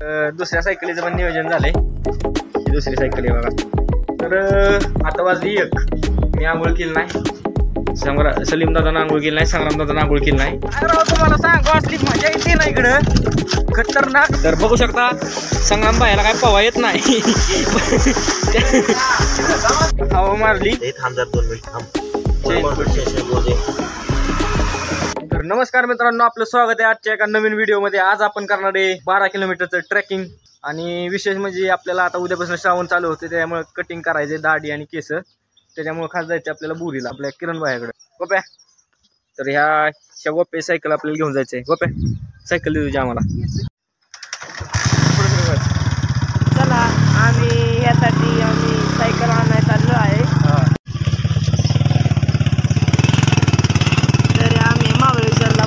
दुसऱ्या सायकलीचं पण नियोजन झालंय। ही दुसरी सायकल आहे बघा। तर आता वाजली 1, मी आंघोळ केली नाही, सलीम दादा आंघोळ केली नाही, संग्राम दादा आंघोळ केली नाही। तुम्हाला सांगू असली मजा येते ना इकडं खतरनाक। तर बघू शकता संग्राम भाईला काय पवा येत नाही। हवा मारली। तर नमस्कार मित्रांनो, आपलं स्वागत आहे आजच्या एका नवीन व्हिडिओ मध्ये। आज आपण करणार आहे 12 किलोमीटरचं ट्रेकिंग आणि विशेष म्हणजे आपल्याला आता उद्यापासून श्रावण चालू होते, त्यामुळे कटिंग करायचे दाढी आणि केस, त्याच्यामुळे खास जायचं आपल्याला बुरीला, आपल्या किरण भाईकडे। गोप्या, तर ह्या गोप्या सायकल आपल्याला घेऊन जायचंय। गोप्या सायकल देऊ तुझी आम्हाला। चला, आम्ही यासाठी सायकल आणायला चाललो आहे। तर आम्ही महाबळेश्वरला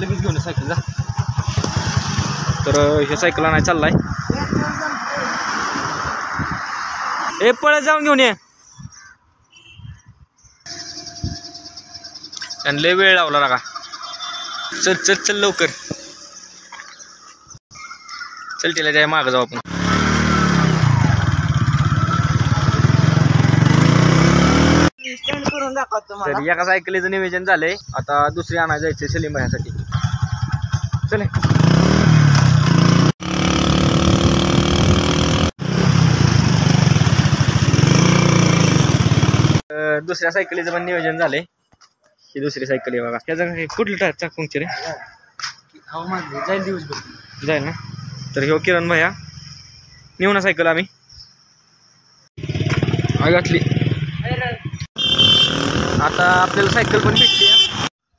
लगेच घेऊन सायकल जा। तर हे सायकल आणायला चाललाय। ए पळत जाऊन घेऊन ये। आणि लय वेळ लावला का? चल चल चल लवकर चल, तिला त्या मागं जाऊ आपण। स्टँड करून दाखवतो मला। तर एका सायकलीचं नियोजन झालंय, आता दुसरी आणायला जायचंय सलीम भाईसाठी। चल दुसऱ्या सायकलीचं पण नियोजन झालंय। ही दुसरी सायकल आहे बघा। त्याचं कुठलं टायर चाक पंक्चर आहे? जाईल दिवसभर जाईल ना। तर हे किरण भैया नेऊ ना सायकल आम्ही घातली। आता आपल्याला सायकल पण भेटली।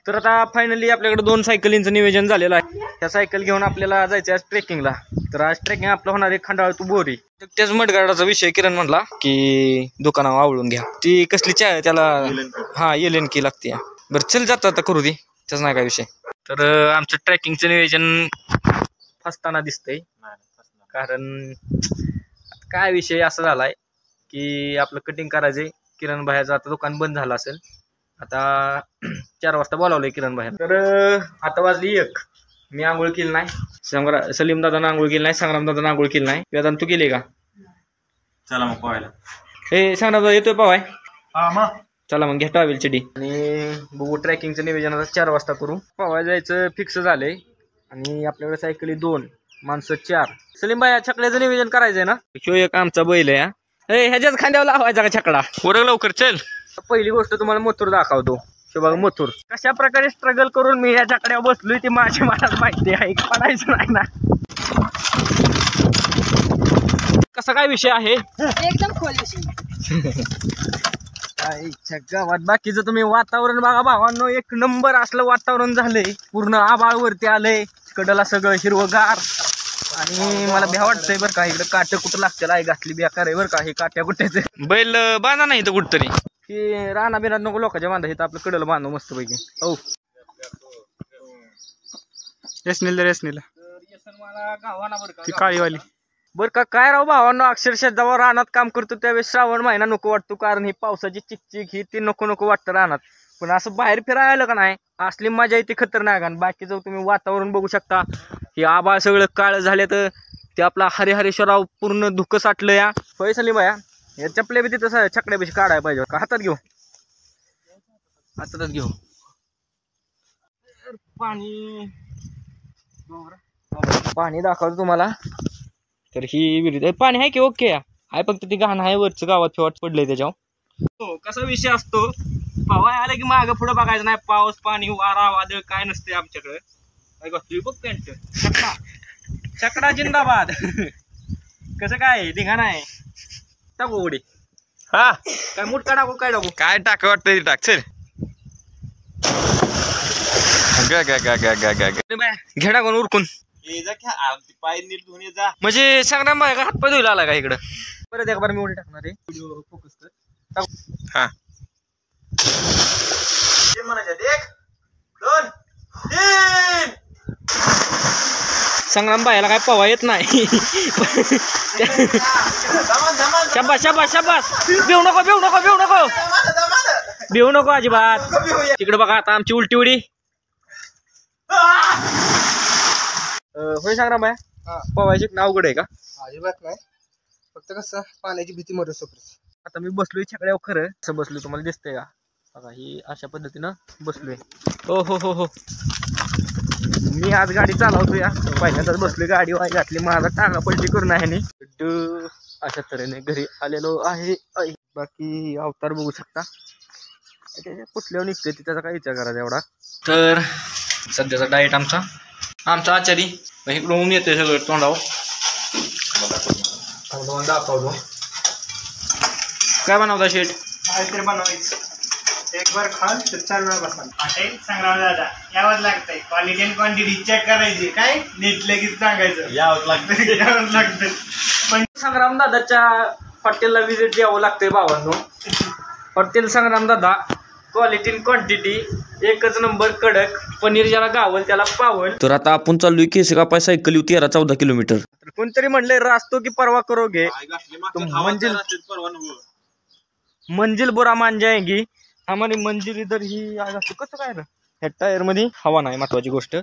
तर आता फायनली आपल्याकडे 2 सायकलींचं नियोजन झालेलं आहे। त्या सायकल घेऊन आपल्याला जायचं आज ट्रेकिंगला। तर आज ट्रेकिंग आपलं होणार आहे खंडाळा टू बोरी। त्याच मडगाडाचा विषय किरण म्हणला की दुकानावर आवळून घ्या, ती कसली चाय त्याला, हा येलेन की लागते। बरं चल जाता आता करू दे, त्याच नाही काय विषय। तर आमचं ट्रेकिंगचं नियोजन फसताना दिसतंय, कारण काय विषय असा झालाय की आपलं कटिंग करायचंय। किरण भाईचं आता दुकान बंद झालं असेल, आता 4 वाजता बोलावलंय किरण भाई। तर आता वाजली 1, मी आंघोळ केली नाही, सलीम दादा आंघोळ केली नाही, संग्राम दादा आंघोळ केली नाही। वेदांत तू केली का? चला मग पवायला। हे संग्राम दादा येतोय पवाय? हा मग चला मग घ्या टॉवेल चडी आणि बघू ट्रेकिंगचं नियोजन आता 4 वाजता करू। पवाय जायचं फिक्स झालंय आणि आपल्याकडे सायकली 2, माणसं 4। सलीम भाई छकड्याचं नियोजन करायचंय ना? ह्यो एक आमचा बैल आहे। ह्याच्याच खांद्यावर लावायचा का छकडा? ओरग लवकर चल। पहिली गोष्ट तुम्हाला मथुर दाखवतो। बघा मथुर कशा प्रकारे स्ट्रगल करून मी या छकड्यावर बसलोय ती माझ्या मनात माहिती आहे, पडायचं नाही ना। कसा काय विषय आहे? एकदम खोल विषय। गावात बाकीचं तुम्ही वातावरण बघा भावांनो, 1 नंबर असलं वातावरण झालंय। पूर्ण आभाळ वरती आलंय, कडला सगळं हिरवगार आणि मला भ्या वाटतंय बरं का। इकडे काट्या कुठं लागतील आई घातली बेकार आहे बरं का। हे काट्या कुठ्याचे बैल बांधा नाही तर कुठतरी की राणा बिना नको लोकांच्या बांधा, इथं आपलं कडलं बांधू मस्त पैकी। हो मला गावाना बरं का, काळीवाली बरं का। काय राव भावांनो, अक्षरशः जेव्हा रानात काम करतो त्यावेळेस श्रावण महिना नको वाटतो, कारण ही पावसाची चिकचिक ही ती नको नको वाटतं रानात। पण असं बाहेर फिरायला आलं का नाही, असली मजा येते खतरनाक। आणि बाकीचं तुम्ही वातावरण बघू शकता, हे आभाळ सगळं काळ झाले, तर ते आपला हरिहरेश्वराव पूर्ण धुकं साठलं या। होय सलीम भाया, या चपल्या बी तिथं छकड्यापेक्षा काढायला पाहिजे का? हातात घेऊ, हातातच घेऊ। पाणी दाखवतो तुम्हाला। तर ही विहिरी पाणी आहे की ओके आहे, फक्त ती घाण आहे वरचं गावात फिवाट पडलंय त्याच्यावर। हो कसा विषय असतो, पवाय आलं की मागं पुढं बघायचं नाही, पाऊस पाणी वारा वादळ काय नसते आमच्याकडे। काय बघ पॅन्ट छकडा, छकडा जिंदाबाद। कसं काय धिंगाण आहे? टाकू उडी, हा काय मुटका टाकू, काय टाकू, काय टाक वाटतं टाक चल। घे टाकून उरकून पाय नीट धुवून ये जा। म्हणजे संग्राम भाई का हातपाय धुयला आला का इकडं? परत एक बार मी उडी टाकणार आहे, व्हिडिओ फोकस कर। हा म्हणायचं 1 2 3। संग्राम भाईला काय पवा येत नाही। शाबास शाबास शाबास, भिऊ नको भिऊ नको भिऊ नको। भिवू नको अजिबात. तिकडे बघा आता आमची उलटी उडी. होय सांग राम पवायची अवघड आहे का? अजिबात नाही, फक्त कसं पाण्याची भीती मरू सोपरीच. आता मी बसलोय छकड्यावर. खरं असं बसलोय तुम्हाला दिसतंय का? बघा ही अशा पद्धतीनं बसलोय. हो हो हो हो मी आज गाडी चालवतो या. पहिल्यांदाच बसलोय गाडी वाय घातली. माझा टांगा पलटी करून आहे नी अशा तऱ्हेने घरी आलेलो आहे. बाकी अवतार बघू शकता. त्याच्या पुसल्यावर निघते त्याचा काय विचार करायचा एवढा. तर सध्याचा डाएट आमचा आचारी इकडून येतोय सगळं तोंडावर. दाखवतो काय बनवता शेट? काहीतरी बनवायचं. एक बार खाल तर 4 वेळा बसाल. हॉटेल संग्राम दादा यावंच लागतंय. क्वालिटी अँड क्वांटिटी चेक करायची. काय नीट लगेच सांगायचं. यावंच लागतं. पण संग्राम दादाच्या हॉटेलला व्हिजिट द्यावं लागतंय भावांनो. हॉटेल संग्राम दादा क्वालिटी अँड क्वांटिटी एकच नंबर कडक. पनीर ज्याला गावल त्याला पावल. तर आता आपण चाललोय केस कापाय सायकल 13-14 किलोमीटर. कोणतरी म्हणलंय रास्तो की परवा करोगे मंजिल बुरा मान जाएगी. आम्हाला मंजिल इधर ही असं कसं काय ना. ह्या टायर मध्ये हवा नाही महत्वाची गोष्ट.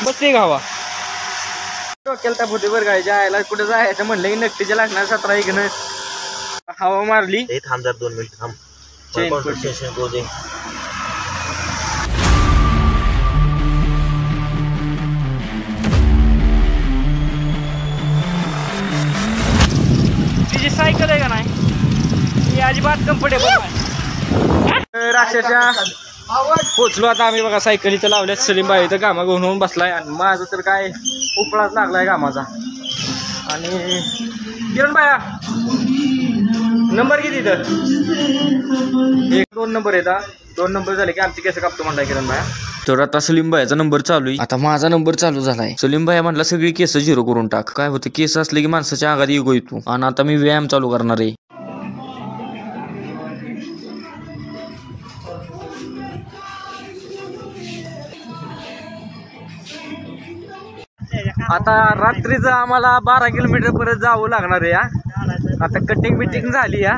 बसते का हवा डोक्याला तापवते बरं काय. जायला कुठे जायचं म्हणलं की नक्कीच्या लागणार 17 इकडनं हवा मारली. थांब 2 मिनिट थांब. तिची सायकल आहे का नाही ही अजिबात कम्फर्टेबल नाही. राक्षच्या पोचलो आता आम्ही बघा. सायकल इथं लावल्यात. सलीम भाई इथं कामा घेऊन होऊन बसलाय आणि माझं तर काय उपळाच लागलाय कामाचा. आणि किरण भाया नंबर किती इथं? 1-2 नंबर येतात. 2 नंबर झाले की आमची केस कापतो म्हणलाय किरण भाया. तर आता सलीम भाईचा नंबर चालू आहे. आता माझा नंबर चालू झालाय. सलीम भाई म्हणला सगळी केस 0 करून टाक. काय होतं केस असले की माणसाच्या आगात इगो येतो. आणि आता मी व्यायाम चालू करणार आहे. आता रात्रीचं आम्हाला 12 किलोमीटर परत जावं लागणार आहे. आता कटिंग बिटिंग झाली या.